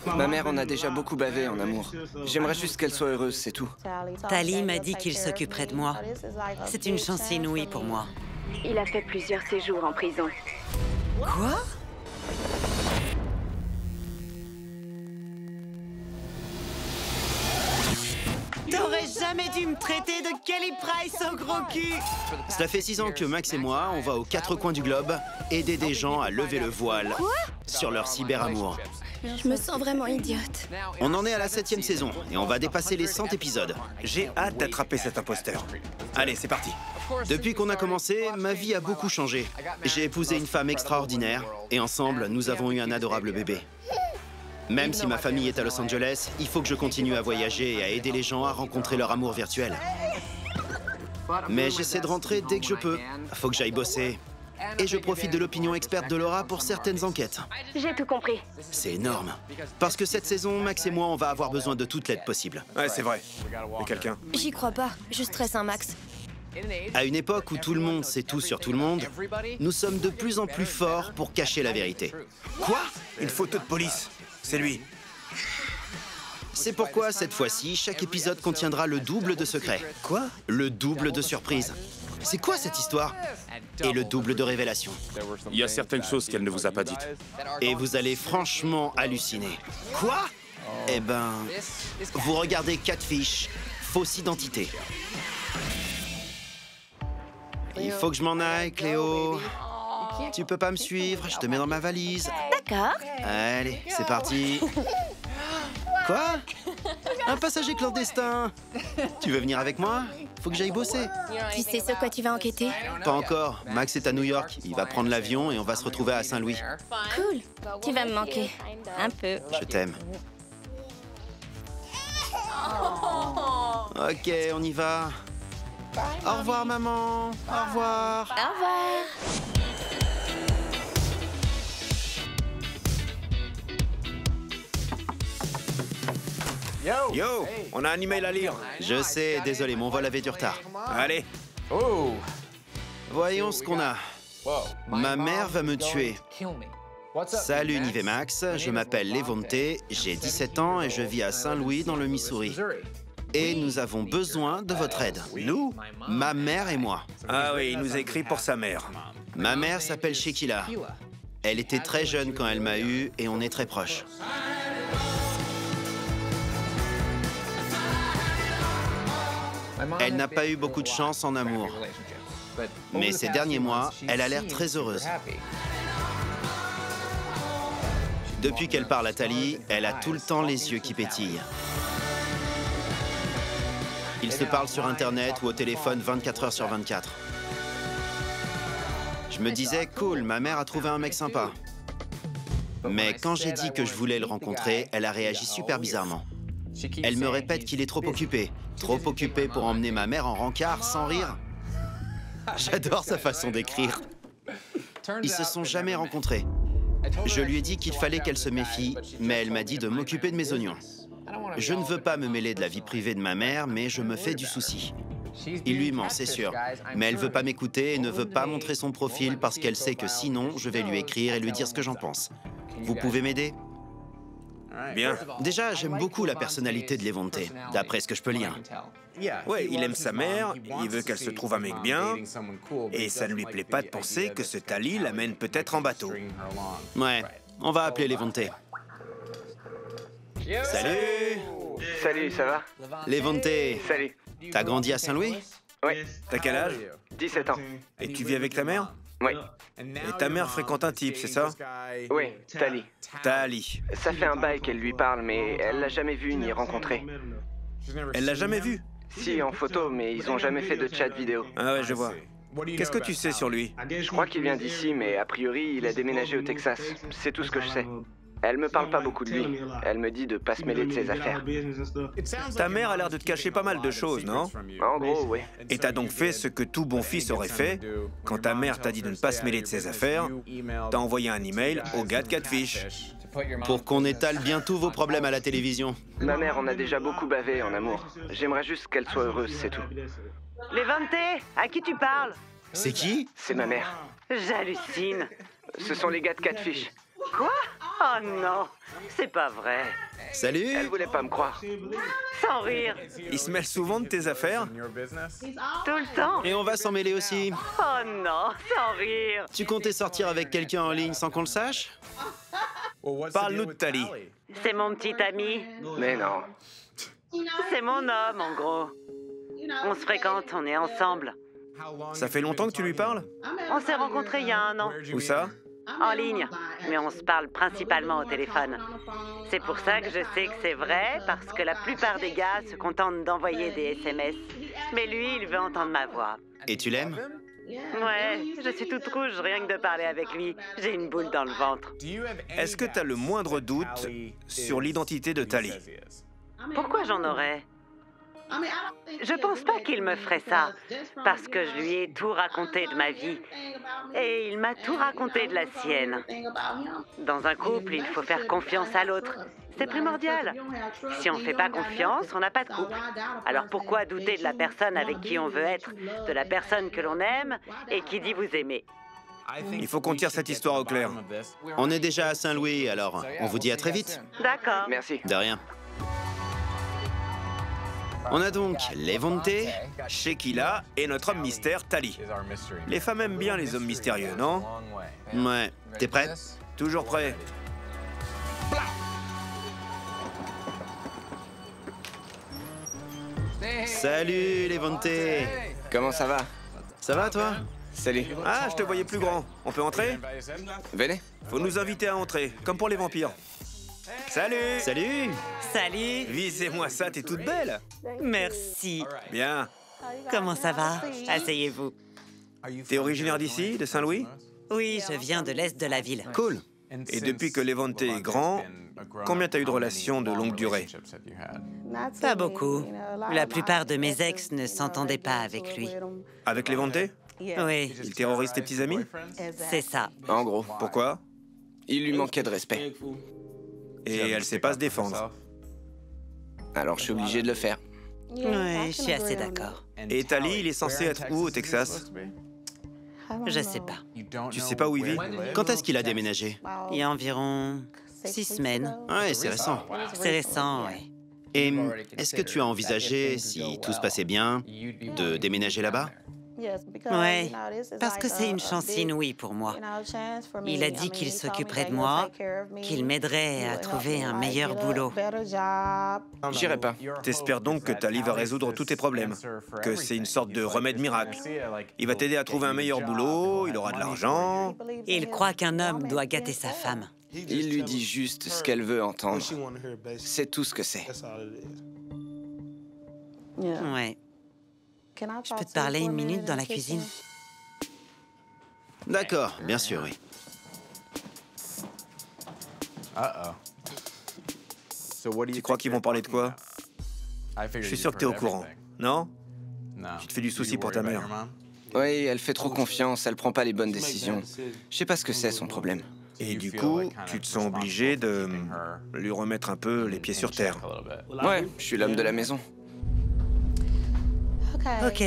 Ma mère en a déjà beaucoup bavé en amour. J'aimerais juste qu'elle soit heureuse, c'est tout. Tali m'a dit qu'il s'occuperait de moi. C'est une chance inouïe pour moi. Il a fait plusieurs séjours en prison. Quoi? T'aurais jamais dû me traiter de Kelly Price au gros cul! Cela fait 6 ans que Max et moi, on va aux 4 coins du globe aider des gens à lever le voile sur leur cyberamour. Je me sens vraiment idiote. On en est à la 7e saison et on va dépasser les 100 épisodes. J'ai hâte d'attraper cet imposteur. Allez, c'est parti. Depuis qu'on a commencé, ma vie a beaucoup changé. J'ai épousé une femme extraordinaire et ensemble, nous avons eu un adorable bébé. Même si ma famille est à Los Angeles, il faut que je continue à voyager et à aider les gens à rencontrer leur amour virtuel. Mais j'essaie de rentrer dès que je peux. Faut que j'aille bosser. Et je profite de l'opinion experte de Laura pour certaines enquêtes. J'ai tout compris. C'est énorme. Parce que cette saison, Max et moi, on va avoir besoin de toute l'aide possible. Ouais, c'est vrai. Et quelqu'un? J'y crois pas. Je stresse un max. À une époque où tout le monde sait tout sur tout le monde, nous sommes de plus en plus forts pour cacher la vérité. Quoi? Une photo de police. C'est lui. C'est pourquoi, cette fois-ci, chaque épisode contiendra le double de secrets. Quoi? Le double de surprises. C'est quoi cette histoire? Et le double de révélations. Il y a certaines choses qu'elle ne vous a pas dites. Et vous allez franchement halluciner. Quoi? Eh ben, vous regardez Catfish, fausse identité. Il faut que je m'en aille, Cléo. Tu peux pas me suivre, je te mets dans ma valise. D'accord. Allez, c'est parti. Quoi? Un passager clandestin. Tu veux venir avec moi? Faut que j'aille bosser. Tu sais sur quoi tu vas enquêter? Pas encore. Max est à New York. Il va prendre l'avion et on va se retrouver à Saint-Louis. Cool. Tu vas me manquer. Un peu. Je t'aime. Ok, on y va. Au revoir, maman. Au revoir. Au revoir. Yo, on a un email à lire. Je sais, désolé, mon vol avait du retard. Allez. Voyons ce qu'on a. Ma mère va me tuer. Salut Nivemax, je m'appelle Levonte, j'ai 17 ans et je vis à Saint-Louis dans le Missouri. Et nous avons besoin de votre aide. Nous? Ma mère et moi. Ah oui, il nous a écrit pour sa mère. Ma mère s'appelle Sheikila. Elle était très jeune quand elle m'a eu et on est très proches. Elle n'a pas eu beaucoup de chance en amour. Mais ces derniers mois, elle a l'air très heureuse. Depuis qu'elle parle à Tali, elle a tout le temps les yeux qui pétillent. Ils se parlent sur Internet ou au téléphone 24 heures sur 24. Je me disais, cool, ma mère a trouvé un mec sympa. Mais quand j'ai dit que je voulais le rencontrer, elle a réagi super bizarrement. Elle me répète qu'il est trop occupé pour emmener ma mère en rencard sans rire. J'adore sa façon d'écrire. Ils se sont jamais rencontrés. Je lui ai dit qu'il fallait qu'elle se méfie, mais elle m'a dit de m'occuper de mes oignons. Je ne veux pas me mêler de la vie privée de ma mère, mais je me fais du souci. Il lui ment, c'est sûr. Mais elle veut pas m'écouter et ne veut pas montrer son profil parce qu'elle sait que sinon, je vais lui écrire et lui dire ce que j'en pense. Vous pouvez m'aider? Bien. Déjà, j'aime beaucoup la personnalité de Levonte, d'après ce que je peux lire. Ouais, il aime sa mère, il veut qu'elle se trouve un mec bien, et ça ne lui plaît pas de penser que ce Tali l'amène peut-être en bateau. Ouais, on va appeler Levonte. Salut! Salut, ça va? Levonte, Salut. t'as grandi à Saint-Louis? Oui, T'as quel âge? 17 ans. Et tu vis avec ta mère? Oui. Et ta mère fréquente un type, c'est ça? Oui, Tali. Tali. Ça fait un bail qu'elle lui parle, mais elle l'a jamais vu ni rencontré. Elle l'a jamais vu? Si, en photo, mais ils ont jamais fait de chat vidéo. Ah ouais, je vois. Qu'est-ce que tu sais sur lui? Je crois qu'il vient d'ici, mais a priori, il a déménagé au Texas. C'est tout ce que je sais. Elle me parle pas beaucoup de lui. Elle me dit de pas se mêler de ses affaires. Ta mère a l'air de te cacher pas mal de choses, non? En gros, oui. Et t'as donc fait ce que tout bon fils aurait fait. Quand ta mère t'a dit de ne pas se mêler de ses affaires, t'as envoyé un email au gars de Catfish. Pour qu'on étale bien tous vos problèmes à la télévision. Ma mère en a déjà beaucoup bavé en amour. J'aimerais juste qu'elle soit heureuse, c'est tout. Levonte, à qui tu parles? C'est qui? C'est ma mère. J'hallucine. Ce sont les gars de Catfish. Quoi? Oh non, c'est pas vrai. Salut! Elle voulait pas me croire. Sans rire, Il se mêle souvent de tes affaires? tout le temps. Et on va s'en mêler aussi. Oh non, sans rire. Tu comptais sortir avec quelqu'un en ligne sans qu'on le sache? Parle-nous de Tali. C'est mon petit ami. Mais non. C'est mon homme, en gros. On se fréquente, on est ensemble. Ça fait longtemps que tu lui parles? On s'est rencontrés il y a un an, Où ça? en ligne. Mais on se parle principalement au téléphone. C'est pour ça que je sais que c'est vrai, parce que la plupart des gars se contentent d'envoyer des SMS. Mais lui, il veut entendre ma voix. Et tu l'aimes? Ouais, je suis toute rouge rien que de parler avec lui. J'ai une boule dans le ventre. Est-ce que t'as le moindre doute sur l'identité de Tali? Pourquoi j'en aurais? Je pense pas qu'il me ferait ça, parce que je lui ai tout raconté de ma vie. Et il m'a tout raconté de la sienne. Dans un couple, il faut faire confiance à l'autre. C'est primordial. Si on ne fait pas confiance, on n'a pas de couple. Alors pourquoi douter de la personne avec qui on veut être, de la personne que l'on aime et qui dit vous aimer? Il faut qu'on tire cette histoire au clair. On est déjà à Saint-Louis, alors on vous dit à très vite. D'accord. Merci. De rien. On a donc Levante. Sheila et notre homme mystère, Tali. Les femmes aiment bien les hommes mystérieux, non? Ouais. T'es prêt? Toujours prêt. Salut Levante. Comment ça va? Ça va toi? Salut. Ah, je te voyais plus grand. On peut entrer? Venez. Faut nous inviter à entrer, comme pour les vampires. Salut! Salut. Salut. Visez-moi ça, t'es toute belle. Merci. Bien. Comment ça va? Asseyez-vous. T'es originaire d'ici, de Saint-Louis? Oui, je viens de l'est de la ville. Cool. Et depuis que Levante est grand, combien t'as eu de relations de longue durée? Pas beaucoup. La plupart de mes ex ne s'entendaient pas avec lui. Avec Levante? Oui, Il terrorise tes petits amis? c'est ça. En gros, Pourquoi? il lui manquait de respect. Et elle sait pas se défendre. Alors je suis obligé de le faire. Oui, je suis assez d'accord. Et Tali, il est censé être où au Texas? Je sais pas. Tu sais pas où il vit? Quand est-ce qu'il a déménagé? Il y a environ 6 semaines. Ouais, c'est récent. C'est récent, oui. Et est-ce que tu as envisagé, si tout se passait bien, de déménager là-bas? Ouais, parce que c'est une chance inouïe pour moi. Il a dit qu'il s'occuperait de moi, qu'il m'aiderait à trouver un meilleur boulot. J'irai pas. T'espères donc que Tali va résoudre tous tes problèmes, que c'est une sorte de remède miracle. Il va t'aider à trouver un meilleur boulot, il aura de l'argent. Il croit qu'un homme doit gâter sa femme. Il lui dit juste ce qu'elle veut entendre. C'est tout ce que c'est. Ouais. Je peux te parler une minute dans la cuisine? D'accord, bien sûr, oui. Tu crois qu'ils vont parler de quoi? Je suis sûr que t'es au courant, non? Tu te fais du souci pour ta mère. Oui, elle fait trop confiance, elle prend pas les bonnes décisions. Je sais pas ce que c'est son problème. Et du coup, tu te sens obligé de lui remettre un peu les pieds sur terre. Ouais, je suis l'homme de la maison. Ok.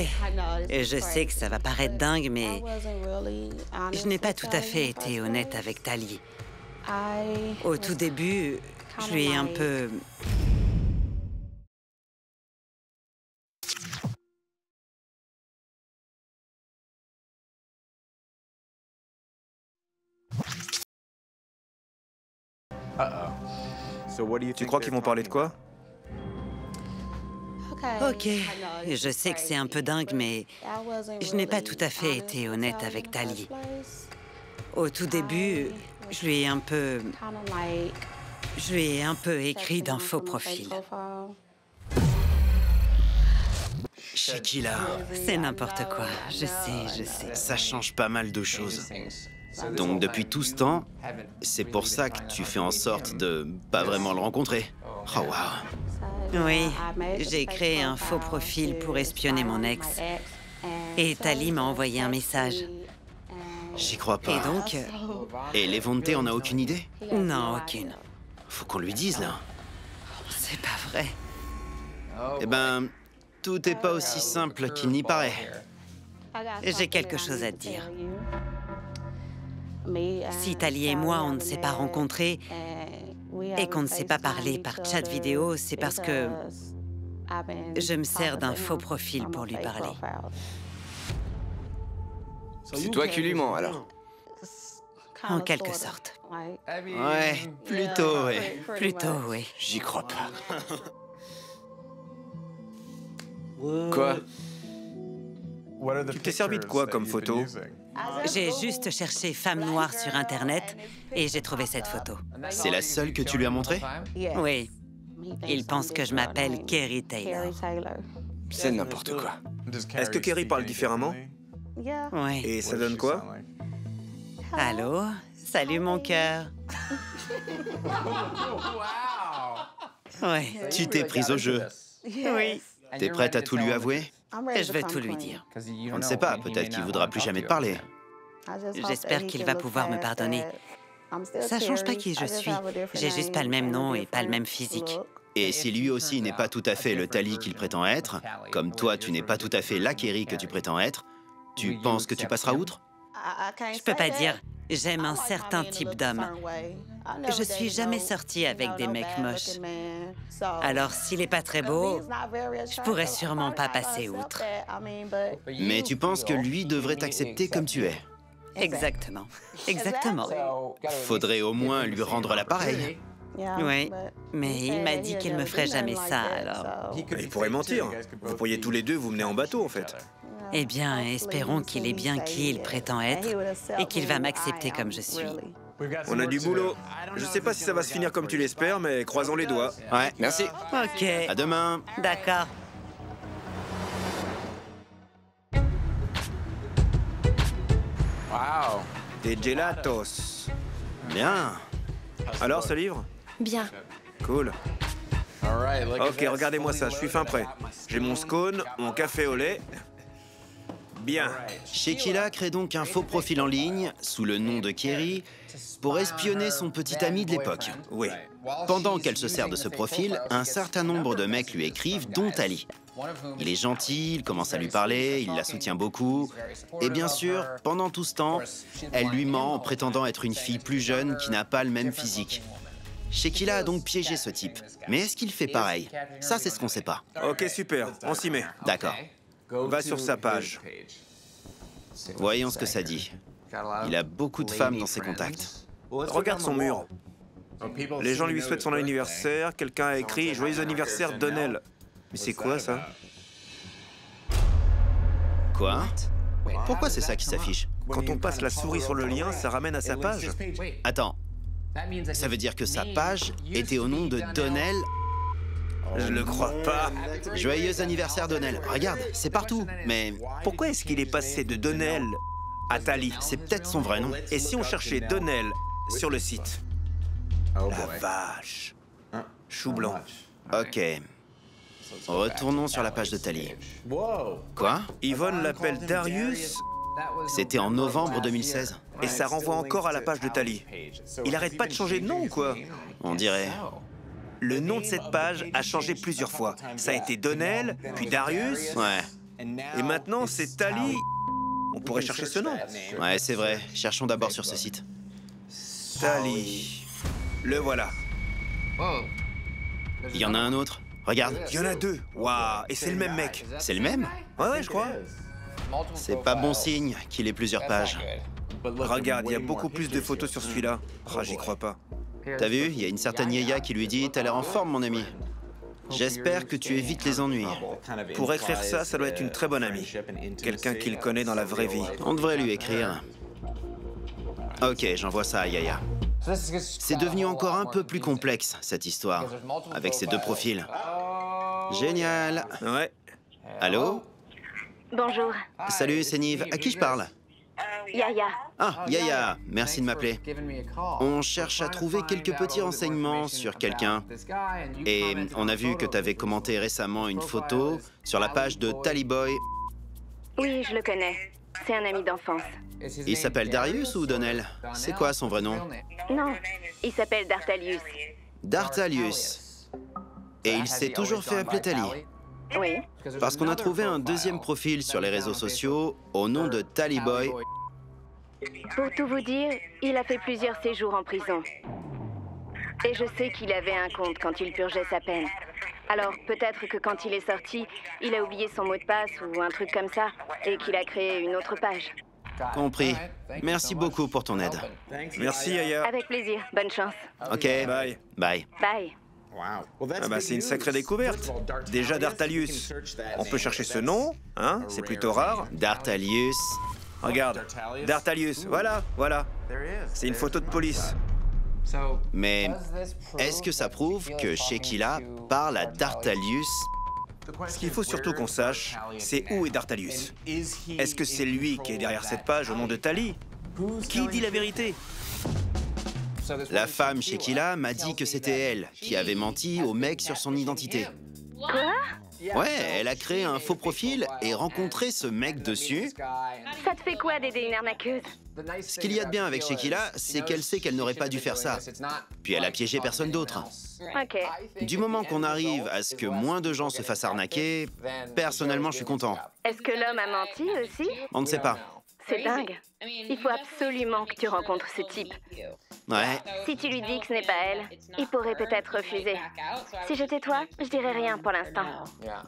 Et je sais que ça va paraître dingue, mais je n'ai pas tout à fait été honnête avec Tali. Au tout début, je lui ai un peu... Tu crois qu'ils vont parler de quoi? Ok. Je sais que c'est un peu dingue, mais je n'ai pas tout à fait été honnête avec Tali. Au tout début, je lui ai un peu écrit d'un faux profil. Sheila, C'est n'importe quoi. Je sais. ça change pas mal de choses. Donc depuis tout ce temps, c'est pour ça que tu fais en sorte de pas vraiment le rencontrer. Oh waouh. Oui, j'ai créé un faux profil pour espionner mon ex. Et Tali m'a envoyé un message. J'y crois Et pas. donc... Et Levante en a aucune idée? Non, aucune. Faut qu'on lui dise, là. C'est pas vrai. Eh ben, tout est pas aussi simple qu'il n'y paraît. J'ai quelque chose à te dire. Si Tali et moi, on ne s'est pas rencontrés et qu'on ne s'est pas parlé par chat vidéo, c'est parce que je me sers d'un faux profil pour lui parler. C'est toi qui lui mens, alors. En quelque sorte. Ouais, plutôt, ouais. Plutôt, oui. J'y crois pas. Quoi? Tu t'es servi de quoi comme photo? J'ai juste cherché femme noire sur Internet et j'ai trouvé cette photo. C'est la seule que tu lui as montrée? Oui. Il pense que je m'appelle Kerry Taylor. C'est n'importe quoi. Est-ce que Kerry parle différemment? Oui. Et ça donne quoi? Allô? Salut mon cœur. Oui. Tu t'es prise au jeu. Oui. T'es prête à tout lui avouer? Je vais tout lui dire. On ne sait pas, peut-être qu'il voudra plus jamais te parler. J'espère qu'il va pouvoir me pardonner. Ça change pas qui je suis. J'ai juste pas le même nom et pas le même physique. Et si lui aussi n'est pas tout à fait le Tali qu'il prétend être, comme toi tu n'es pas tout à fait la Kerry que tu prétends être, tu penses que tu passeras outre? Je peux pas dire. J'aime un certain type d'homme. Je suis jamais sortie avec des mecs moches. Alors, s'il est pas très beau, je pourrais sûrement pas passer outre. Mais tu penses que lui devrait t'accepter comme tu es? Exactement. Exactement. Faudrait au moins lui rendre l'appareil. Oui, mais il m'a dit qu'il me ferait jamais ça, alors... Il pourrait mentir. Vous pourriez tous les deux vous mener en bateau, en fait. Eh bien, espérons qu'il est bien qui il prétend être et qu'il va m'accepter comme je suis. On a du boulot. Je sais pas si ça va se finir comme tu l'espères, mais croisons les doigts. Ouais, merci. Ok. À demain. D'accord. Des gelatos. Bien. Alors, ce livre? Bien. Cool. Ok, regardez-moi ça, je suis fin prêt. J'ai mon scone, mon café au lait. Bien. Sheila crée donc un faux profil en ligne, sous le nom de Kerry, pour espionner son petit ami de l'époque. Oui. Pendant qu'elle se sert de ce profil, un certain nombre de mecs lui écrivent, dont Tali. Il est gentil, il commence à lui parler, il la soutient beaucoup. Et bien sûr, pendant tout ce temps, elle lui ment en prétendant être une fille plus jeune qui n'a pas le même physique. Sheila a donc piégé ce type. Mais est-ce qu'il fait pareil? Ça, c'est ce qu'on sait pas. Ok, super, on s'y met. D'accord. Va sur sa page. Voyons ce que ça dit. Il a beaucoup de femmes dans ses contacts. Regarde son mur. Les gens lui souhaitent son anniversaire. Quelqu'un a écrit « Joyeux anniversaire, Donnell ». Mais c'est quoi, ça? Quoi? Pourquoi c'est ça qui s'affiche? Quand on passe la souris sur le lien, ça ramène à sa page. Attends. Ça veut dire que sa page était au nom de Donnell? Je le crois pas. Joyeux anniversaire, Donnell. Regarde, c'est partout. Mais Pourquoi est-ce qu'il est passé de Donnell à Tali? c'est peut-être son vrai nom. Et si on cherchait Donnell sur le site? La vache. Chou blanc. Ok. Retournons sur la page de Tali. Quoi? Yvonne l'appelle Darius C'était en novembre 2016. et ça renvoie encore à la page de Tali. Il arrête pas de changer de nom ou quoi? On dirait. Le nom de cette page a changé plusieurs fois. Ça a été Donnell, puis Darius, Ouais. et maintenant c'est Tali. On pourrait chercher ce nom. Ouais, c'est vrai. Cherchons d'abord sur ce site. Tali. Le voilà. Il y en a un autre. Regarde. Il y en a deux. Waouh, et c'est le même mec. C'est le même? Ouais, je crois. C'est pas bon signe qu'il ait plusieurs pages. Regarde, il y a beaucoup plus de photos sur celui-là. Ah, j'y crois pas. T'as vu? Il y a une certaine Yaya qui lui dit « T'as l'air en forme, mon ami. J'espère que tu évites les ennuis. » Pour écrire ça, ça doit être une très bonne amie. Quelqu'un qu'il connaît dans la vraie vie. On devrait lui écrire. Ok, j'envoie ça à Yaya. C'est devenu encore un peu plus complexe, cette histoire, avec ces deux profils. Génial. Ouais. Allô? Bonjour. Salut, c'est Nive. À qui je parle? Yaya. Ah, Yaya, merci de m'appeler. On cherche à trouver quelques petits renseignements sur quelqu'un. Et on a vu que t'avais commenté récemment une photo sur la page de Tali Boy. Oui, je le connais. C'est un ami d'enfance. Il s'appelle Darius ou Donnell? C'est quoi son vrai nom? Non, il s'appelle Dartalius. Dartalius. Et il s'est toujours fait appeler Tali. Oui. Parce qu'on a trouvé un deuxième profil sur les réseaux sociaux au nom de Tali Boy. Pour tout vous dire, il a fait plusieurs séjours en prison. Et je sais qu'il avait un compte quand il purgeait sa peine. Alors peut-être que quand il est sorti, il a oublié son mot de passe ou un truc comme ça, et qu'il a créé une autre page. Compris. Merci beaucoup pour ton aide. Merci, Yaya. Avec plaisir, bonne chance. Ok. Bye. Bye. Bye. Ah bah c'est une sacrée découverte. Déjà Dartalius. On peut chercher ce nom, hein, c'est plutôt rare. Dartalius. Regarde, Dartalius, voilà, voilà. C'est une photo de police. Mais est-ce que ça prouve que Sheila parle à Dartalius? Ce qu'il faut surtout qu'on sache, c'est où est Dartalius. Est-ce que c'est lui qui est derrière cette page au nom de Tali? Qui dit la vérité? La femme Sheila m'a dit que c'était elle qui avait menti au mec sur son identité. Quoi? Ouais, elle a créé un faux profil et rencontré ce mec dessus. Ça te fait quoi d'aider une arnaqueuse? Ce qu'il y a de bien avec Sheila, c'est qu'elle sait qu'elle n'aurait pas dû faire ça. Puis elle a piégé personne d'autre. Ok. Du moment qu'on arrive à ce que moins de gens se fassent arnaquer, personnellement, je suis content. Est-ce que l'homme a menti aussi? On ne sait pas. C'est dingue. Il faut absolument que tu rencontres ce type. Ouais, Si tu lui dis que ce n'est pas elle, il pourrait peut-être refuser. Si j'étais toi, je dirais rien pour l'instant.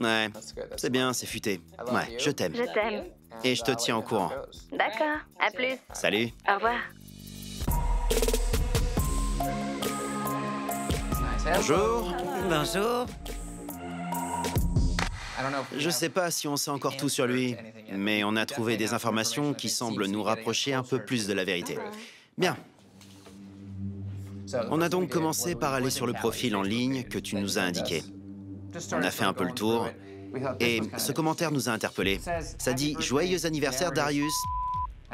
ouais, c'est bien, c'est futé. Ouais, je t'aime. Je t'aime. Et je te tiens au courant. D'accord. À plus. Salut. Au revoir. Bonjour. Bonjour. Je sais pas si on sait encore tout sur lui, mais on a trouvé des informations qui semblent nous rapprocher un peu plus de la vérité. Bien. On a donc commencé par aller sur le profil en ligne que tu nous as indiqué. On a fait un peu le tour, et ce commentaire nous a interpellés. Ça dit « Joyeux anniversaire, Darius ».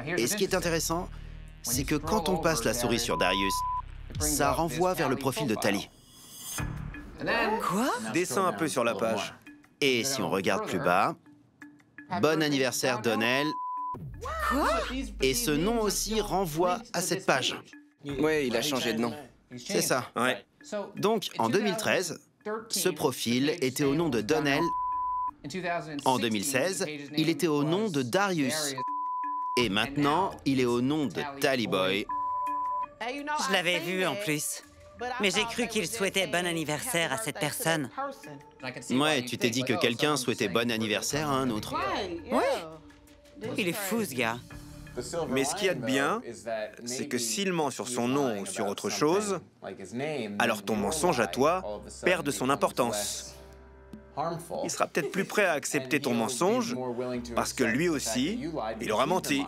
Et ce qui est intéressant, c'est que quand on passe la souris sur Darius, ça renvoie vers le profil de Tali. Quoi? Descends un peu sur la page. Et si on regarde plus bas, « Bon anniversaire, Donnell ». Quoi? Et ce nom aussi renvoie à cette page. Ouais, il a changé de nom. C'est ça. Ouais. Donc, en 2013, ce profil était au nom de Donnell. En 2016, il était au nom de Darius. Et maintenant, il est au nom de Tally Boy. Je l'avais vu en plus. Mais j'ai cru qu'il souhaitait bon anniversaire à cette personne. Ouais, tu t'es dit que quelqu'un souhaitait bon anniversaire à un autre. Ouais. Il est fou, ce gars. Mais ce qu'il y a de bien, c'est que s'il ment sur son nom ou sur autre chose, alors ton mensonge à toi perd de son importance. Il sera peut-être plus prêt à accepter ton mensonge parce que lui aussi, il aura menti.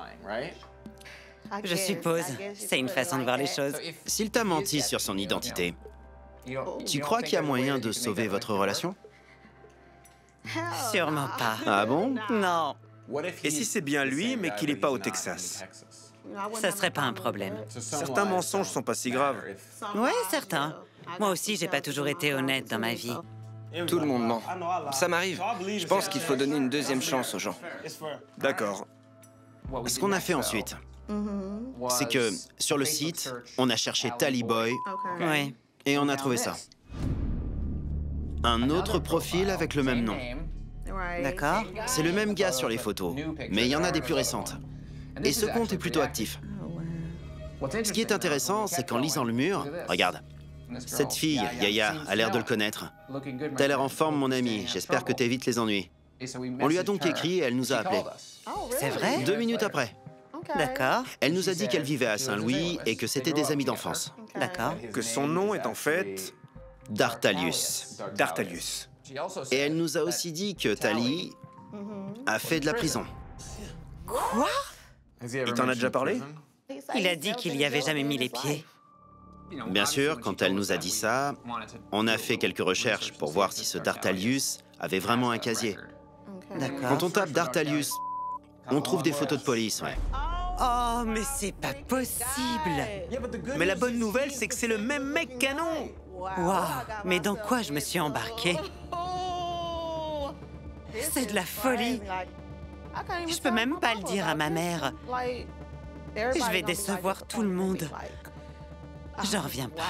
Je suppose. C'est une façon de voir les choses. S'il t'a menti sur son identité, tu crois qu'il y a moyen de sauver votre relation? Sûrement pas. Ah bon? Non, Et si c'est bien lui, mais qu'il n'est pas au Texas? ça serait pas un problème. Certains mensonges sont pas si graves. Ouais, certain. Moi aussi, j'ai pas toujours été honnête dans ma vie. Tout le monde ment. Ça m'arrive. Je pense qu'il faut donner une deuxième chance aux gens. D'accord. Ce qu'on a fait ensuite, c'est que sur le site, on a cherché Tally Boy Ouais. et on a trouvé ça. Un autre profil avec le même nom. D'accord. C'est le même gars sur les photos, mais il y en a des plus récentes. Et ce compte est plutôt actif. Ce qui est intéressant, c'est qu'en lisant le mur, regarde, cette fille, Yaya, a l'air de le connaître. T'as l'air en forme, mon ami, j'espère que t'évites les ennuis. On lui a donc écrit et elle nous a appelés. C'est vrai? 2 minutes après. D'accord. Elle nous a dit qu'elle vivait à Saint-Louis et que c'était des amis d'enfance. D'accord. Que son nom est en fait Dartalius. Dartalius. Et elle nous a aussi dit que Tali a fait de la prison. Quoi? Il t'en a déjà parlé? Il a dit qu'il y avait jamais mis les pieds. Bien sûr, quand elle nous a dit ça, on a fait quelques recherches pour voir si ce Dartalius avait vraiment un casier. D'accord. Quand on tape Dartalius, on trouve des photos de police, ouais. Oh, mais c'est pas possible! Mais la bonne nouvelle, c'est que c'est le même mec qu'un nom. Waouh! Mais dans quoi je me suis embarquée? C'est de la folie! Je peux même pas le dire à ma mère. Je vais décevoir tout le monde. J'en reviens pas.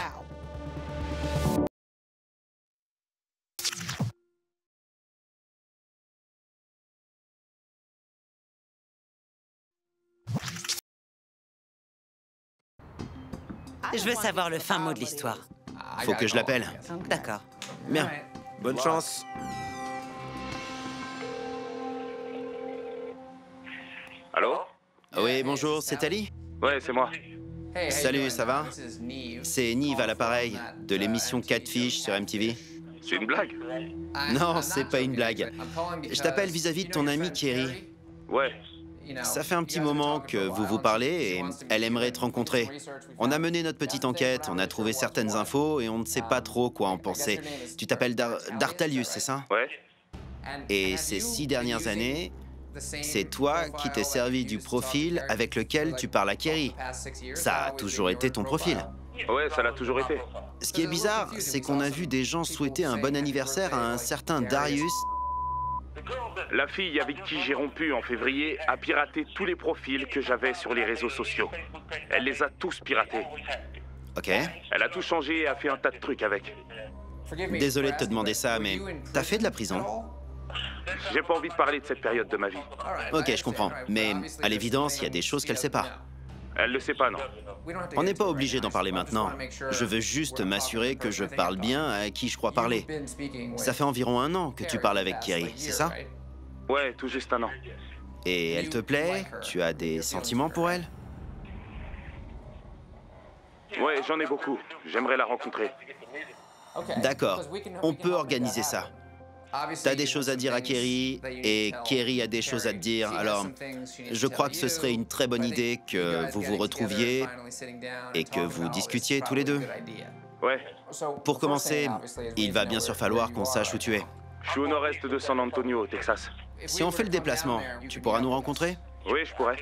Je veux savoir le fin mot de l'histoire. Faut que je l'appelle. D'accord. Bien. Bonne chance. Allô? Oui, bonjour, c'est Ali? Ouais, c'est moi. Salut, ça va? C'est Nive à l'appareil, de l'émission Catfish sur MTV. C'est une blague? Non, c'est pas une blague. Je t'appelle vis-à-vis de ton amie Kerry. Ouais. Ça fait un petit moment que vous vous parlez et elle aimerait te rencontrer. On a mené notre petite enquête, on a trouvé certaines infos et on ne sait pas trop quoi en penser. Tu t'appelles Dartalius, c'est ça? Ouais. Et ces 6 dernières années, c'est toi qui t'es servi du profil avec lequel tu parles à Kerry. Ça a toujours été ton profil. Ouais, ça l'a toujours été. Ce qui est bizarre, c'est qu'on a vu des gens souhaiter un bon anniversaire à un certain Darius. La fille avec qui j'ai rompu en février a piraté tous les profils que j'avais sur les réseaux sociaux. Elle les a tous piratés. Ok. Elle a tout changé et a fait un tas de trucs avec. Désolé de te demander ça, mais t'as fait de la prison? J'ai pas envie de parler de cette période de ma vie. Ok, je comprends. Mais à l'évidence, il y a des choses qu'elle sait pas. Elle le sait pas, non. On n'est pas obligé d'en parler maintenant. Je veux juste m'assurer que je parle bien à qui je crois parler. Ça fait environ 1 an que tu parles avec Kerry, c'est ça? Ouais, tout juste 1 an. Et elle te plaît? Tu as des sentiments pour elle? Ouais, j'en ai beaucoup. J'aimerais la rencontrer. D'accord, on peut organiser ça. T'as des choses à dire à Kerry et Kerry a des choses à te dire. Alors, je crois que ce serait une très bonne idée que vous vous retrouviez et que vous discutiez tous les deux. Ouais. Pour commencer, il va bien sûr falloir qu'on sache où tu es. Je suis au nord-est de San Antonio, au Texas. Si on fait le déplacement, tu pourras nous rencontrer? Oui, je pourrais.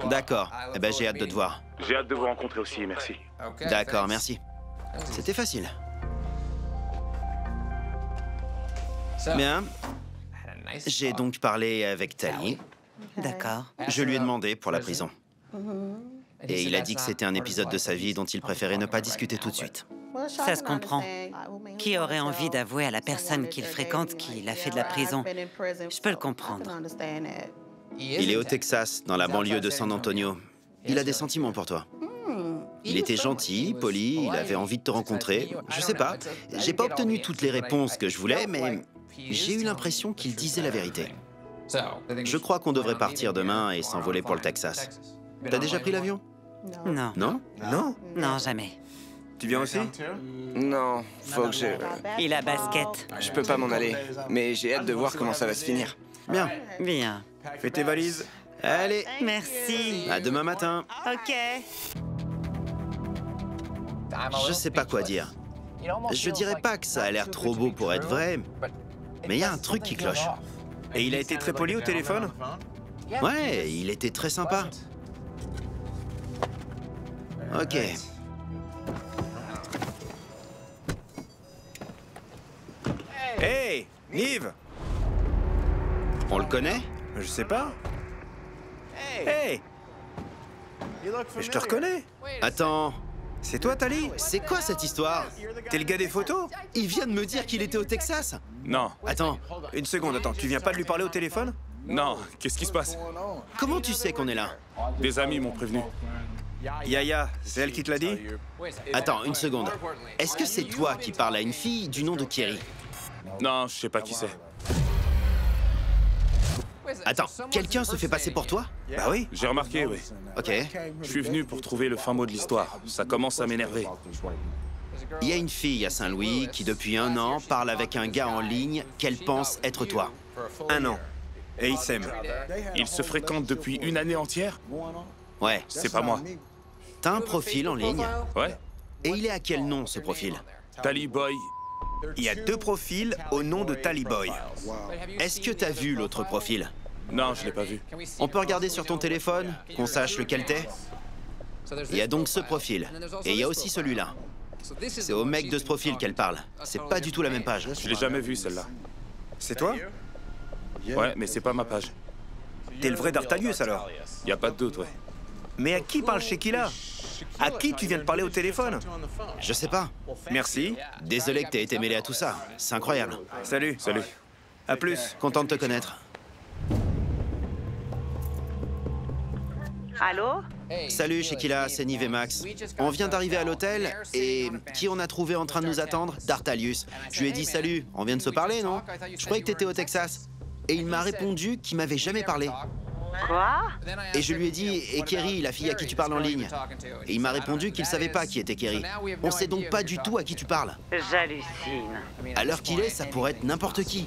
D'accord, eh ben j'ai hâte de te voir. J'ai hâte de vous rencontrer aussi, merci. D'accord, merci. C'était facile. Bien. J'ai donc parlé avec Tali. D'accord. Je lui ai demandé pour la prison. Et il a dit que c'était un épisode de sa vie dont il préférait ne pas discuter tout de suite. Ça se comprend. Qui aurait envie d'avouer à la personne qu'il fréquente qu'il a fait de la prison? Je peux le comprendre. Il est au Texas, dans la banlieue de San Antonio. Il a des sentiments pour toi. Il était gentil, poli, il avait envie de te rencontrer. Je sais pas, j'ai pas obtenu toutes les réponses que je voulais, mais j'ai eu l'impression qu'il disait la vérité. Je crois qu'on devrait partir demain et s'envoler pour le Texas. T'as déjà pris l'avion? Non. Non? Non? Non, jamais. Tu viens aussi? Non, faut que je... Il a basket. Je peux pas m'en aller, mais j'ai hâte de voir comment ça va se finir. Bien. Bien. Fais tes valises. Allez, Merci. à demain matin. Ok. Je sais pas quoi dire. Je dirais pas que ça a l'air trop beau pour être vrai, mais il y a un truc qui cloche. Et il a été très poli au téléphone? Ouais, il était très sympa. Ok. Hey, Nive! On le connaît? Je sais pas. Hey! Je te reconnais. Attends, C'est toi, Tali? c'est quoi cette histoire? T'es le gars des photos? Il vient de me dire qu'il était au Texas. Non, Attends, Une seconde, attends, tu viens pas de lui parler au téléphone? non, qu'est-ce qui se passe? comment tu sais qu'on est là? Des amis m'ont prévenu. Yaya, c'est elle qui te l'a dit? Attends, une seconde. Est-ce que c'est toi qui parles à une fille du nom de Kerry? Non, je sais pas qui c'est. Attends, quelqu'un se fait passer pour toi? Bah oui. J'ai remarqué, oui. Ok. Je suis venu pour trouver le fin mot de l'histoire. Ça commence à m'énerver. Il y a une fille à Saint-Louis qui, depuis 1 an, parle avec un gars en ligne qu'elle pense être toi. 1 an. Et ils s'aiment. Ils se fréquentent depuis 1 année entière? Ouais. C'est pas moi. T'as un profil en ligne? Ouais? Et il est à quel nom, ce profil? Tally Boy. Il y a 2 profils au nom de Tally Boy. Est-ce que t'as vu l'autre profil? Non, je l'ai pas vu. On peut regarder sur ton téléphone, qu'on sache lequel t'es? Il y a donc ce profil. Et il y a aussi celui-là. C'est au mec de ce profil qu'elle parle. C'est pas du tout la même page. Je l'ai jamais vue, celle-là. C'est toi? Ouais, mais c'est pas ma page. T'es le vrai Dartalius alors? Y a pas de doute, ouais. Mais à qui parle Sheikila? À qui tu viens de parler au téléphone? Je sais pas. Merci. Désolé que t'aies été mêlé à tout ça. C'est incroyable. Salut. Salut. À plus. Content de te connaître. Allô? Salut Sheila, c'est Nive et Max. On vient d'arriver à l'hôtel et qui on a trouvé en train de nous attendre? Dartalius. Je lui ai dit salut, on vient de se parler, non? Je croyais que t'étais au Texas. Et il m'a répondu qu'il m'avait jamais parlé. Quoi? Et je lui ai dit, et Kerry, la fille à qui tu parles en ligne? Et il m'a répondu qu'il savait pas qui était Kerry. On sait donc pas du tout à qui tu parles. J'hallucine. À l'heure qu'il est, ça pourrait être n'importe qui.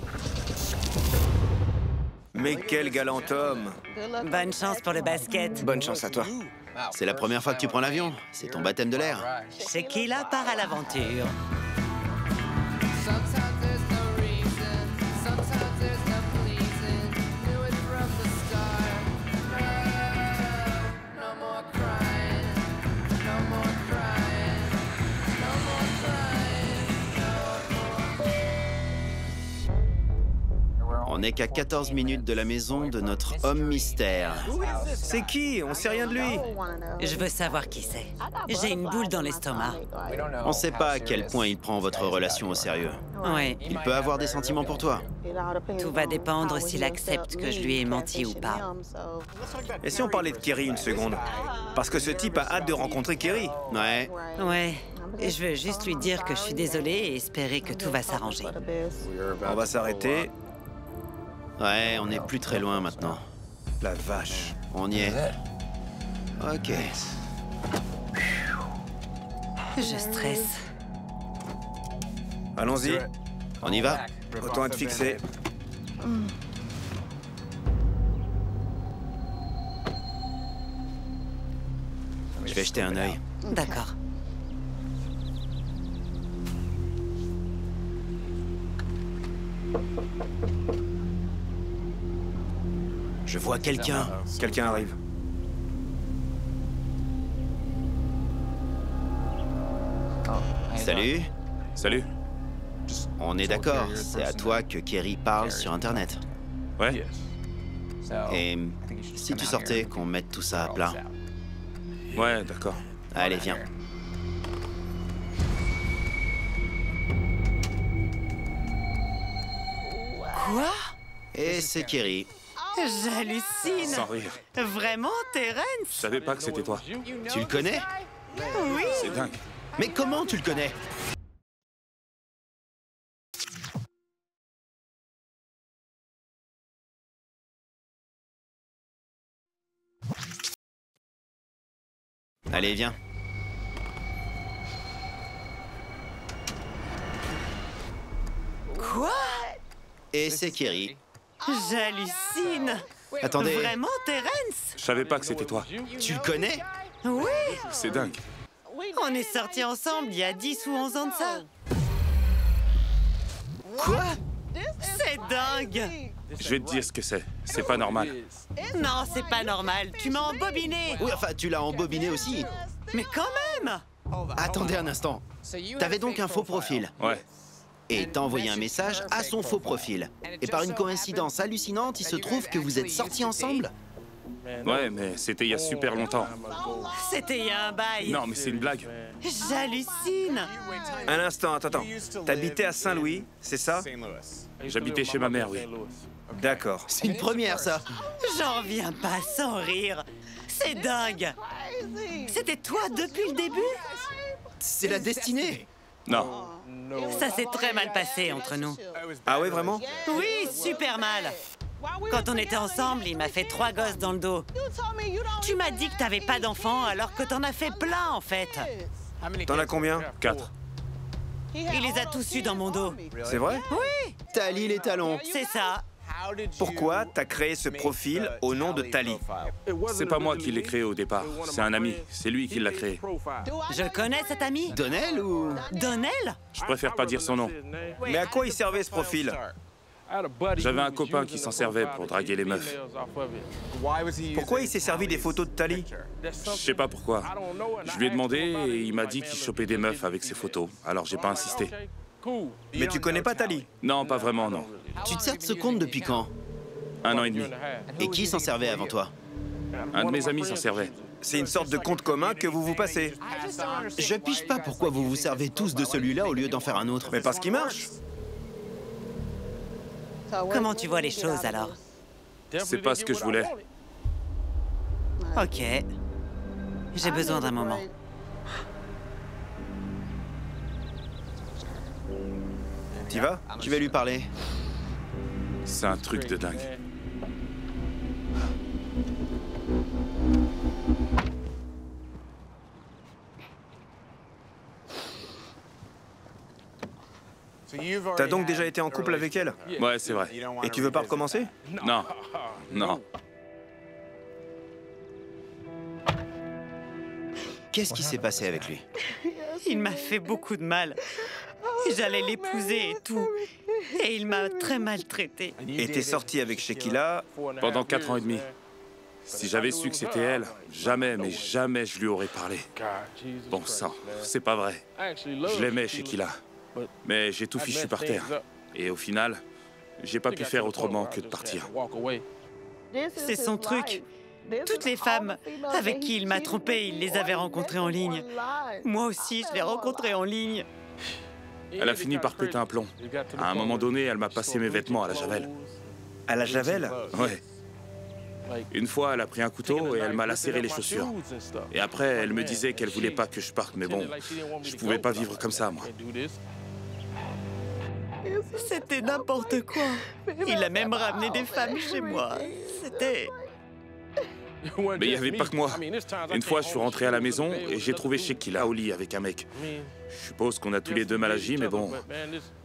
Mais quel galant homme! Bonne chance pour le basket. Bonne chance à toi. C'est la première fois que tu prends l'avion. C'est ton baptême de l'air. Sheila part à l'aventure. On n'est qu'à 14 minutes de la maison de notre homme mystère. C'est qui? On sait rien de lui. Je veux savoir qui c'est. J'ai une boule dans l'estomac. On sait pas à quel point il prend votre relation au sérieux. Oui, Il peut avoir des sentiments pour toi. tout va dépendre s'il accepte que je lui ai menti ou pas. Et si on parlait de Kerry une seconde? Parce que ce type a hâte de rencontrer Kerry. Ouais. Ouais, et je veux juste lui dire que je suis désolée et espérer que tout va s'arranger. On va s'arrêter. Ouais, on n'est plus très loin maintenant. La vache. On y est. Ok. Je stresse. Allons-y. On y va? Autant être fixé. Je vais jeter un œil. D'accord. Je vois quelqu'un. Quelqu'un arrive. Salut. Salut. On est d'accord, c'est à toi que Kerry parle sur Internet. Ouais. Et si tu sortais, qu'on mette tout ça à plat. Ouais, d'accord. Allez, viens. Quoi? Et c'est Kerry. J'hallucine. Sans rire. Vraiment, Terence? Je savais pas que c'était toi. Tu le connais? Oui. C'est dingue. Mais comment tu le connais? Allez, viens. Quoi? Et c'est Kerry. J'hallucine. Attendez, Vraiment, Terence? Je savais pas que c'était toi. tu le connais? Oui. C'est dingue. On est sortis ensemble il y a 10 ou 11 ans de ça. Quoi? C'est dingue. Je vais te dire ce que c'est. C'est pas normal. Non, c'est pas normal. Tu m'as embobiné. Oui, enfin, tu l'as embobiné aussi. Mais quand même. Attendez un instant. T'avais donc un faux profil. Ouais. Et t'as envoyé un message à son faux profil. Et par une coïncidence hallucinante, il se trouve que vous êtes sortis ensemble? Ouais, mais c'était il y a super longtemps. C'était il y a un bail. Non, mais c'est une blague. J'hallucine. Un instant, attends. T'habitais à Saint-Louis, c'est ça? J'habitais chez ma mère, oui. D'accord. C'est une première, ça. J'en viens pas sans rire. C'est dingue. C'était toi depuis le début? C'est la destinée. Non. Ça s'est très mal passé entre nous. Ah ouais, vraiment? Oui, super mal. Quand on était ensemble, il m'a fait 3 gosses dans le dos. Tu m'as dit que t'avais pas d'enfants alors que t'en as fait plein en fait. T'en as combien? 4. Il les a tous eus dans mon dos. C'est vrai? Oui, Tali les talons. c'est ça. Pourquoi t'as créé ce profil au nom de Tali? C'est pas moi qui l'ai créé au départ. C'est un ami. C'est lui qui l'a créé. Je connais cet ami. Donnell ou... Donnell? Je préfère pas dire son nom. Mais à quoi il servait ce profil? J'avais un copain qui s'en servait pour draguer les meufs. Pourquoi il s'est servi des photos de Tali? Je sais pas pourquoi. Je lui ai demandé et il m'a dit qu'il chopait des meufs avec ses photos. Alors j'ai pas insisté. Mais tu connais pas Tali? Non, pas vraiment, non. Tu te sers de ce compte depuis quand? 1 an et demi. Et qui s'en servait avant toi? Un de mes amis s'en servait. C'est une sorte de compte commun que vous vous passez. Je pige pas pourquoi vous vous servez tous de celui-là au lieu d'en faire un autre. Mais parce qu'il marche. Comment tu vois les choses alors? C'est pas ce que je voulais. Ok. J'ai besoin d'un moment. T'y vas? Tu vas lui parler. C'est un truc de dingue. T'as donc déjà été en couple avec elle? Ouais, c'est vrai. Et tu veux pas recommencer? Non. Non. Qu'est-ce qui s'est passé avec lui? Il m'a fait beaucoup de mal. J'allais l'épouser et tout. Et il m'a très maltraité. Et t'es sorti avec Sheila Pendant 4 ans et demi. Si j'avais su que c'était elle, jamais, mais jamais je lui aurais parlé. Bon sang, c'est pas vrai. Je l'aimais, Sheila. Mais j'ai tout fichu par terre. Et au final, j'ai pas pu faire autrement que de partir. C'est son truc. Toutes les femmes avec qui il m'a trompé, il les avait rencontrées en ligne. Moi aussi, je l'ai rencontrée en ligne. Elle a fini par péter un plomb. À un moment donné, elle m'a passé mes vêtements à la javel. à la javel? Ouais. Une fois, elle a pris un couteau et elle m'a lacéré les chaussures. Et après, elle me disait qu'elle voulait pas que je parte, mais bon, je pouvais pas vivre comme ça, moi. C'était n'importe quoi. Il a même ramené des femmes chez moi. C'était... Mais il y avait pas que moi. Une fois, je suis rentré à la maison et j'ai trouvé Sheila au lit avec un mec. Je suppose qu'on a tous les deux mal agi, mais bon,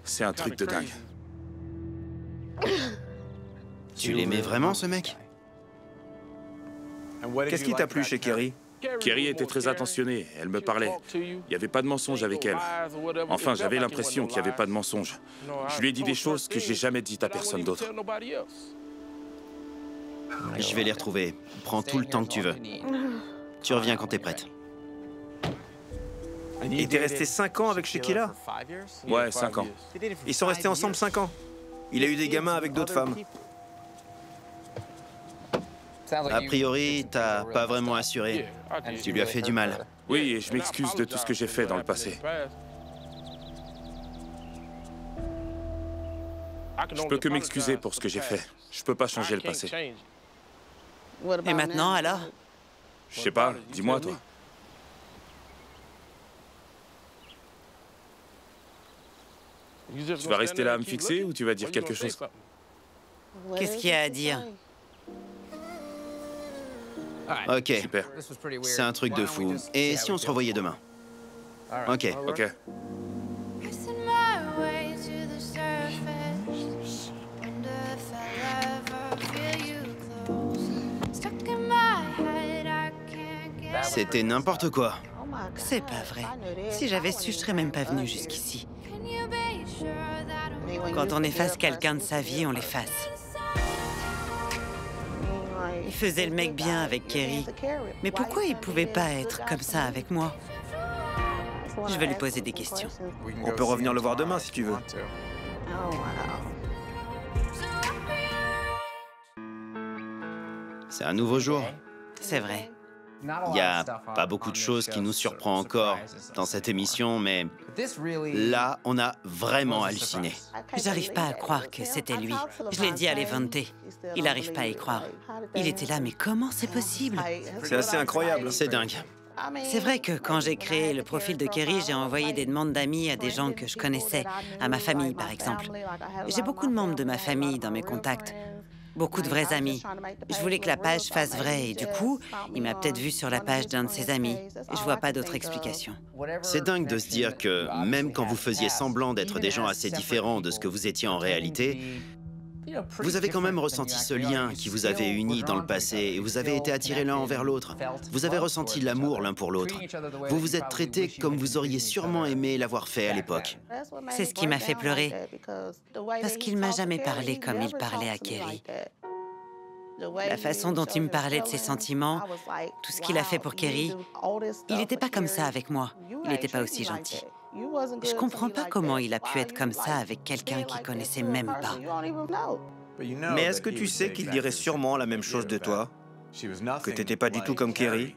c'est un truc de dingue. Tu l'aimais vraiment, ce mec? Qu'est-ce qui t'a plu chez Kerry? Kerry était très attentionnée, elle me parlait. Il n'y avait pas de mensonge avec elle. Enfin, j'avais l'impression qu'il n'y avait pas de mensonge. Je lui ai dit des choses que j'ai jamais dites à personne d'autre. Je vais les retrouver. Prends tout le temps que tu veux. Tu reviens quand t'es prête. Et t'es resté 5 ans avec Sheila? Ouais, 5 ans. Ils sont restés ensemble 5 ans. Il a eu des gamins avec d'autres femmes. A priori, t'as pas vraiment assuré. Tu lui as fait du mal. Oui, et je m'excuse de tout ce que j'ai fait dans le passé. Je peux que m'excuser pour ce que j'ai fait. Je peux pas changer le passé. Et maintenant, alors? Je sais pas, dis-moi, toi. Tu vas rester là à me fixer ou tu vas dire quelque chose? Qu'est-ce qu'il y a à dire? Ok, Super. c'est un truc de fou. Et si on se revoyait demain? Ok. Ok. Pressing my way to the surface. Wonder if I'll ever feel you close. Stuck in my head, I can't get. C'était n'importe quoi. C'est pas vrai. Si j'avais su, je serais même pas venue jusqu'ici. Can you be sure that Quand on efface quelqu'un de sa vie, on l'efface. Il faisait le mec bien avec Kerry. Mais pourquoi il pouvait pas être comme ça avec moi? Je vais lui poser des questions. On peut revenir le voir demain si tu veux. C'est un nouveau jour. C'est vrai. Il n'y a pas beaucoup de choses qui nous surprennent encore dans cette émission, mais là, on a vraiment halluciné. J'arrive pas à croire que c'était lui. Je l'ai dit à Levante. Il arrive pas à y croire. Il était là, mais comment c'est possible? C'est assez incroyable. C'est dingue. C'est vrai que quand j'ai créé le profil de Kerry, j'ai envoyé des demandes d'amis à des gens que je connaissais, à ma famille par exemple. J'ai beaucoup de membres de ma famille dans mes contacts. Beaucoup de vrais amis. Je voulais que la page fasse vrai et du coup, il m'a peut-être vu sur la page d'un de ses amis. Je vois pas d'autre explication. C'est dingue de se dire que même quand vous faisiez semblant d'être des gens assez différents de ce que vous étiez en réalité, vous avez quand même ressenti ce lien qui vous avait unis dans le passé et vous avez été attirés l'un envers l'autre. Vous avez ressenti l'amour l'un pour l'autre. Vous vous êtes traités comme vous auriez sûrement aimé l'avoir fait à l'époque. C'est ce qui m'a fait pleurer. Parce qu'il m'a jamais parlé comme il parlait à Kerry. La façon dont il me parlait de ses sentiments, tout ce qu'il a fait pour Kerry, il n'était pas comme ça avec moi. Il n'était pas aussi gentil. Je comprends pas comment il a pu être comme ça avec quelqu'un qu'il connaissait même pas. Mais est-ce que tu sais qu'il dirait sûrement la même chose de toi? Que t'étais pas du tout comme Kerry?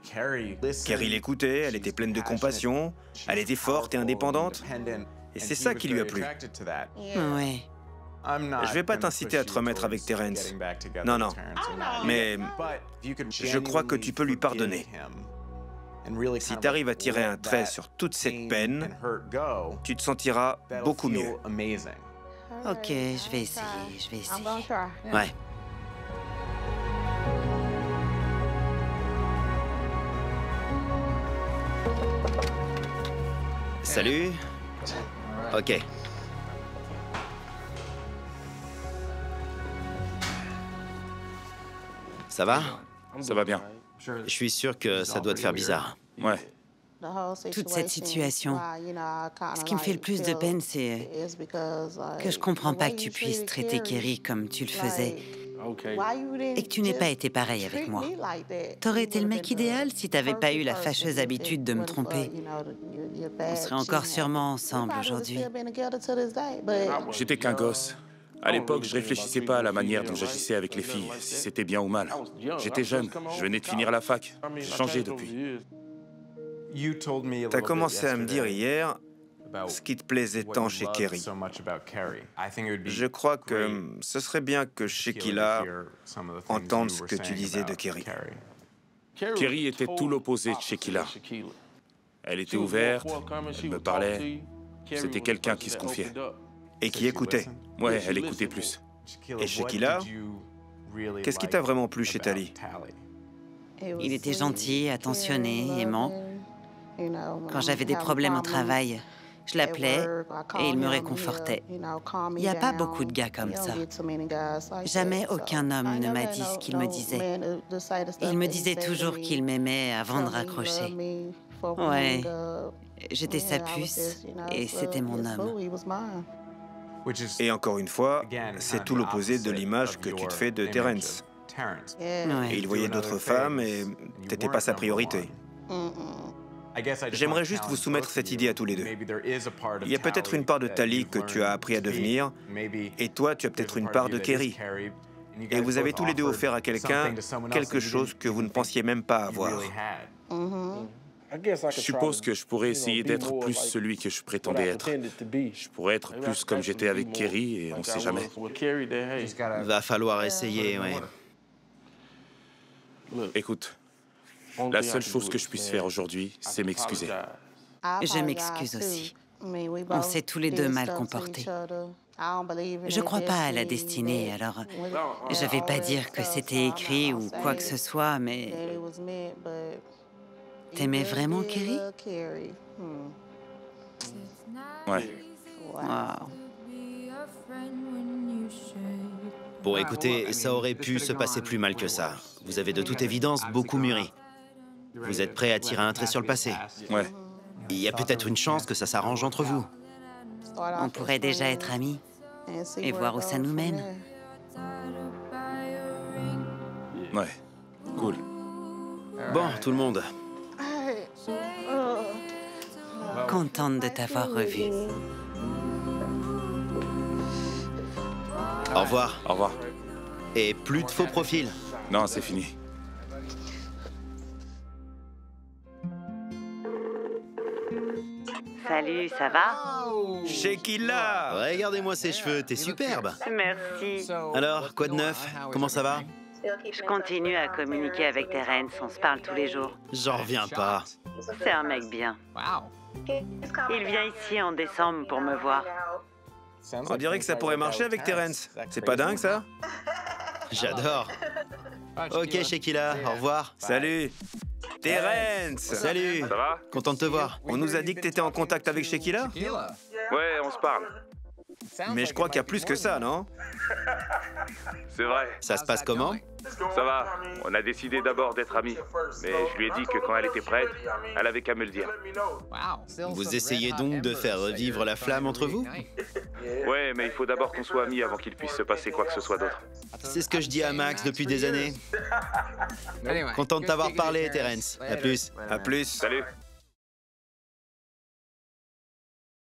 Kerry l'écoutait, elle était pleine de compassion, elle était forte et indépendante. Et c'est ça qui lui a plu. Ouais. Je vais pas t'inciter à te remettre avec Terrence. Non, non. Mais je crois que tu peux lui pardonner. Si tu arrives à tirer un trait sur toute cette peine, tu te sentiras beaucoup mieux. Ok, je vais essayer. Ouais. Salut. Ok. Ça va? Ça va bien. Je suis sûr que ça doit te faire bizarre. Ouais. Toute cette situation, ce qui me fait le plus de peine, c'est que je comprends pas que tu puisses traiter Kerry comme tu le faisais et que tu n'aies pas été pareil avec moi. T'aurais été le mec idéal si t'avais pas eu la fâcheuse habitude de me tromper. On serait encore sûrement ensemble aujourd'hui. J'étais qu'un gosse. À l'époque, je réfléchissais pas à la manière dont j'agissais avec les filles, si c'était bien ou mal. J'étais jeune, je venais de finir la fac. J'ai changé depuis. T'as commencé à me dire hier ce qui te plaisait tant chez Kerry. Je crois que ce serait bien que Sheila entende ce que tu disais de Kerry. Kerry était tout l'opposé de Sheila. Elle était ouverte, elle me parlait. C'était quelqu'un qui se confiait. Et qui écoutait. Ouais, elle écoutait plus. Et Sheila, qu'est-ce qui t'a vraiment plu chez Tali? Il était gentil, attentionné, aimant. Quand j'avais des problèmes au travail, je l'appelais et il me réconfortait. Il n'y a pas beaucoup de gars comme ça. Jamais aucun homme ne m'a dit ce qu'il me disait. Il me disait toujours qu'il m'aimait avant de raccrocher. Ouais, j'étais sa puce et c'était mon homme. Et encore une fois, c'est tout l'opposé de l'image que tu te fais de Terrence. Ouais. Et il voyait d'autres femmes et t'étais pas sa priorité. J'aimerais juste vous soumettre cette idée à tous les deux. Il y a peut-être une part de Tali que tu as appris à devenir, et toi, tu as peut-être une part de Kerry. Et vous avez tous les deux offert à quelqu'un quelque chose que vous ne pensiez même pas avoir. Je suppose que je pourrais essayer d'être plus celui que je prétendais être. Je pourrais être plus comme j'étais avec Kerry et on sait jamais. Va falloir essayer, ouais. Écoute, la seule chose que je puisse faire aujourd'hui, c'est m'excuser. Je m'excuse aussi. On s'est tous les deux mal comportés. Je crois pas à la destinée, alors je vais pas dire que c'était écrit ou quoi que ce soit, mais... T'aimais vraiment Kerry? Ouais. Wow. Bon, écoutez, ça aurait pu se passer plus mal que ça. Vous avez de toute évidence beaucoup mûri. Vous êtes prêt à tirer un trait sur le passé. Ouais. Il y a peut-être une chance que ça s'arrange entre vous. On pourrait déjà être amis et voir où ça nous mène. Ouais. Cool. Bon, tout le monde. Contente de t'avoir revu. Au revoir. Au revoir. Et plus de faux profils. Non, c'est fini. Salut, ça va? Sheila! Regardez-moi ces cheveux, t'es superbe. Merci. Alors, quoi de neuf? Comment ça va? Je continue à communiquer avec Terrence, on se parle tous les jours. J'en reviens pas. C'est un mec bien. Il vient ici en décembre pour me voir. On dirait que ça pourrait marcher avec Terrence. C'est pas dingue, ça? J'adore. Ok, Sheila, au revoir. Salut! Terrence! Salut. Ça va? Content de te voir. On nous a dit que t'étais en contact avec Sheila? Ouais, on se parle. Mais je crois qu'il y a plus que ça, non? C'est vrai. Ça se passe comment? Ça va. On a décidé d'abord d'être amis. Mais je lui ai dit que quand elle était prête, elle avait qu'à me le dire. Vous essayez donc de faire revivre la flamme entre vous? Ouais, mais il faut d'abord qu'on soit amis avant qu'il puisse se passer quoi que ce soit d'autre. C'est ce que je dis à Max depuis des années. Content de t'avoir parlé, Terrence. À plus. À plus. Salut.